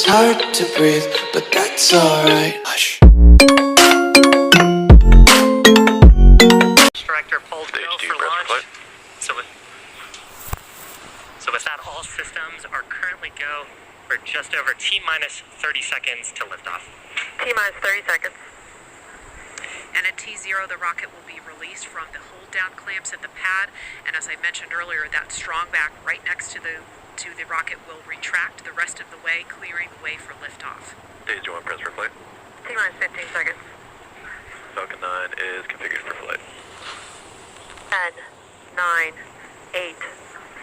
hard to breathe, but that's alright. Hush. Director pulled go for launch. So with that, all systems are currently go for just over T-minus 30 seconds to liftoff. T-minus 30 seconds. And at T0, the rocket will be released from the hold-down clamps at the pad. And as I mentioned earlier, that strong back right next to the rocket will retract the rest of the way, clearing the way for liftoff. Stage 1, press for flight. T-minus 15 seconds. Falcon 9 is configured for flight. 10, 9, 8,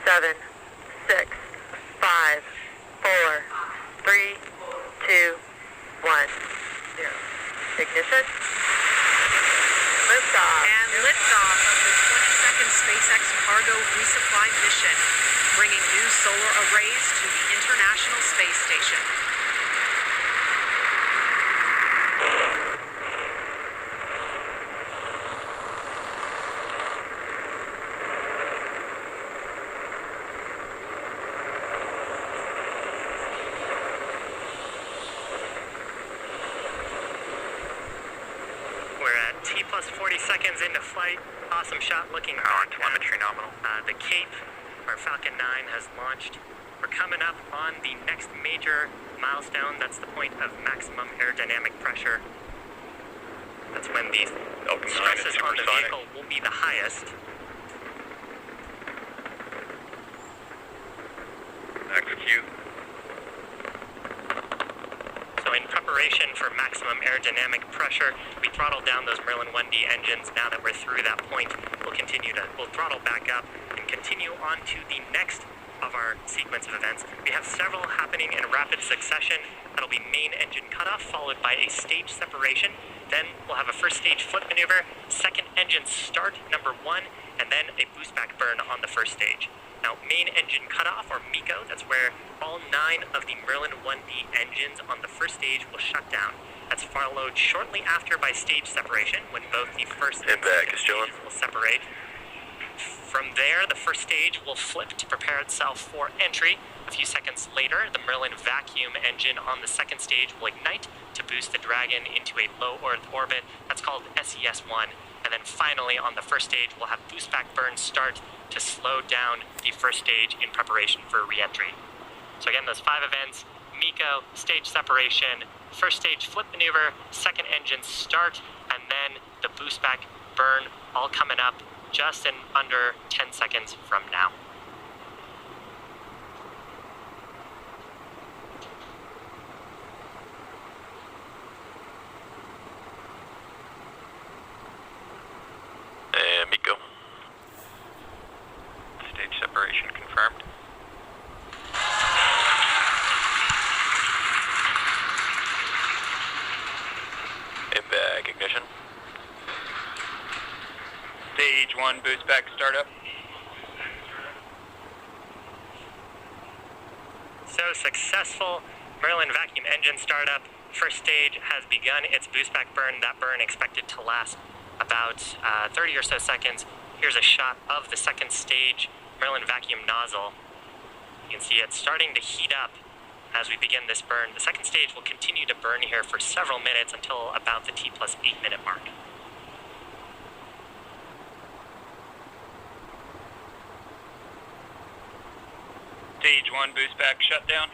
7, 6, 5, 4, 3, 2, 1, 0. Ignition. Liftoff. And liftoff of the 22nd SpaceX cargo resupply mission, bringing new solar arrays to the International Space Station. We're at T plus 40 seconds into flight. Awesome shot looking On telemetry nominal. The Cape, our Falcon 9 has launched. We're coming up on the next major milestone. That's the point of maximum aerodynamic pressure. That's when the stresses on the vehicle will be the highest. Execute. So in preparation for maximum aerodynamic pressure, we throttled down those Merlin 1D engines. Now that we're through that point, we'll throttle back up and continue on to the next of our sequence of events. We have several happening in rapid succession. That'll be main engine cutoff, followed by a stage separation. Then we'll have a first stage flip maneuver, second engine start, number 1, and then a boost back burn on the first stage. Now, main engine cutoff, or MECO, that's where all 9 of the Merlin 1D engines on the first stage will shut down. That's followed shortly after by stage separation, when both the first and second stages will separate. From there, the first stage will flip to prepare itself for entry. A few seconds later, the Merlin vacuum engine on the second stage will ignite to boost the Dragon into a low Earth orbit. That's called SES-1. And then finally, on the first stage, we'll have boost back burn start to slow down the first stage in preparation for re-entry. So again, those 5 events: MECO, stage separation, first stage flip maneuver, second engine start, and then the boost back burn, all coming up just in under 10 seconds from now. And MECO. Stage separation confirmed. In-bag ignition. Stage 1 boost back startup. So successful Merlin vacuum engine startup. First stage has begun its boost back burn. That burn expected to last about 30 or so seconds. Here's a shot of the second stage Merlin vacuum nozzle. You can see it starting to heat up as we begin this burn. The second stage will continue to burn here for several minutes until about the T plus 8 minute mark. Stage 1 boost back shutdown.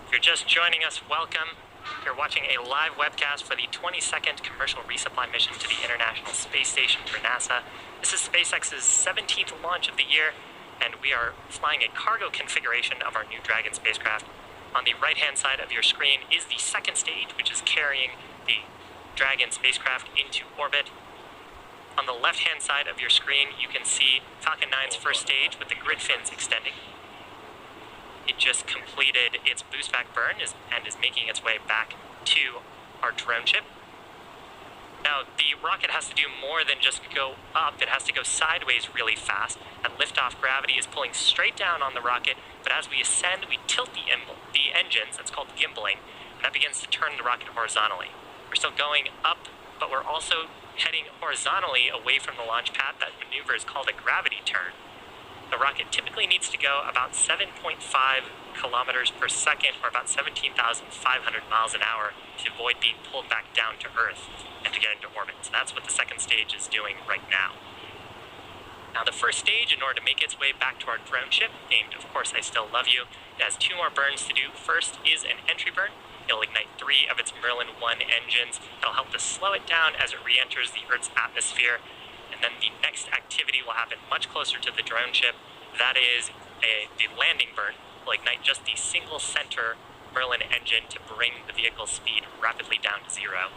If you're just joining us, welcome. You're watching a live webcast for the 22nd commercial resupply mission to the International Space Station for NASA. This is SpaceX's 17th launch of the year, and we are flying a cargo configuration of our new Dragon spacecraft. On the right-hand side of your screen is the second stage, which is carrying the Dragon spacecraft into orbit. On the left-hand side of your screen, you can see Falcon 9's first stage with the grid fins extending. It just completed its boost back burn and is making its way back to our drone ship. Now, the rocket has to do more than just go up. It has to go sideways really fast. At liftoff, gravity is pulling straight down on the rocket, but as we ascend, we tilt the engines. That's called gimbaling, and that begins to turn the rocket horizontally. We're still going up, but we're also heading horizontally away from the launch pad. That maneuver is called a gravity turn. The rocket typically needs to go about 7.5 kilometers per second, or about 17,500 miles an hour, to avoid being pulled back down to Earth and to get into orbit. So that's what the second stage is doing right now. Now the first stage, in order to make its way back to our drone ship, named Of Course I Still Love You, it has 2 more burns to do. First is an entry burn. It'll ignite 3 of its Merlin 1 engines. It'll help to slow it down as it re-enters the Earth's atmosphere. And then the next activity will happen much closer to the drone ship. That is the landing burn. Will ignite just the single center Merlin engine to bring the vehicle's speed rapidly down to 0.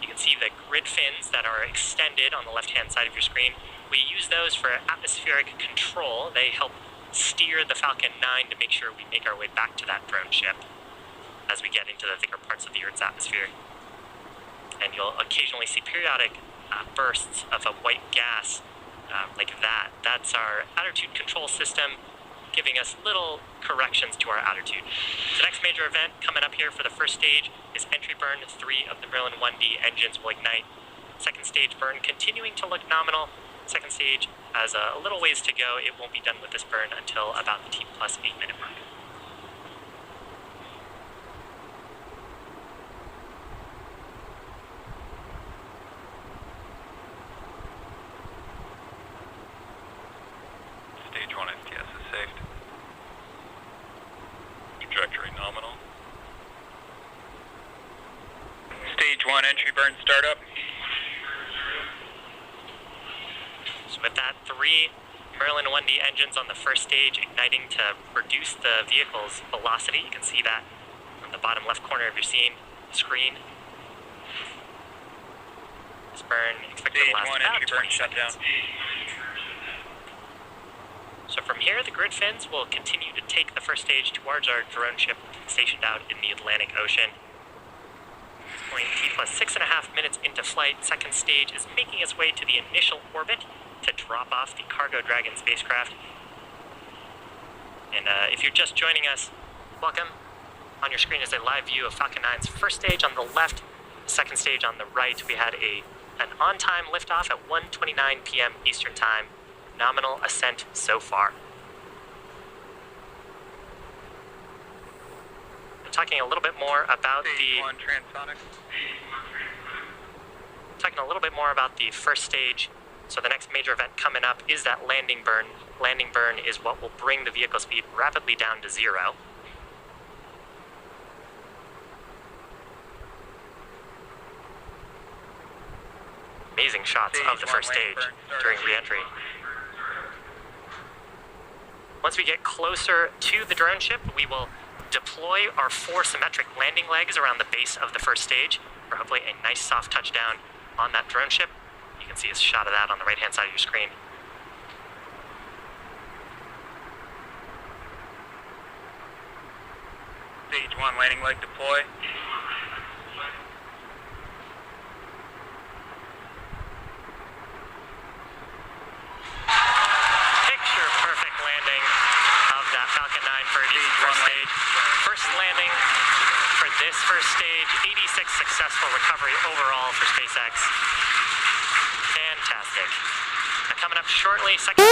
You can see the grid fins that are extended on the left-hand side of your screen. We use those for atmospheric control. They help steer the Falcon 9 to make sure we make our way back to that drone ship as we get into the thicker parts of the Earth's atmosphere. And you'll occasionally see periodic bursts of a white gas like that. That's our attitude control system, giving us little corrections to our attitude. The next major event coming up here for the first stage is entry burn. 3 of the Merlin 1D engines will ignite. Second stage burn continuing to look nominal. Second stage has a little ways to go. It won't be done with this burn until about the T+8 minute mark. Stage 1 STS is saved. Trajectory nominal. Stage 1 entry burn startup. So with that, 3 Merlin 1D engines on the first stage igniting to reduce the vehicle's velocity. You can see that on the bottom left corner of your screen. This burn expected to last about 20 seconds. So from here, the grid fins will continue to take the first stage towards our drone ship stationed out in the Atlantic Ocean. At this point, T+6.5 minutes into flight, second stage is making its way to the initial orbit to drop off the Cargo Dragon spacecraft. And if you're just joining us, welcome. On your screen is a live view of Falcon 9's first stage on the left, second stage on the right. We had an on-time liftoff at 1:29 p.m. Eastern Time. Nominal ascent so far. I'm talking a little bit more about Stage 1 transonic. Talking a little bit more about the first stage. So the next major event coming up is that landing burn. Landing burn is what will bring the vehicle speed rapidly down to 0. Amazing shots of the first stage during re-entry. Once we get closer to the drone ship, we will deploy our 4 symmetric landing legs around the base of the first stage for hopefully a nice soft touchdown on that drone ship. You can see a shot of that on the right-hand side of your screen. Stage 1 landing leg deploy. Picture-perfect landing of that Falcon 9 for its first stage. First landing for this first stage. 86 successful recovery overall for SpaceX. Fantastic. Now coming up shortly, second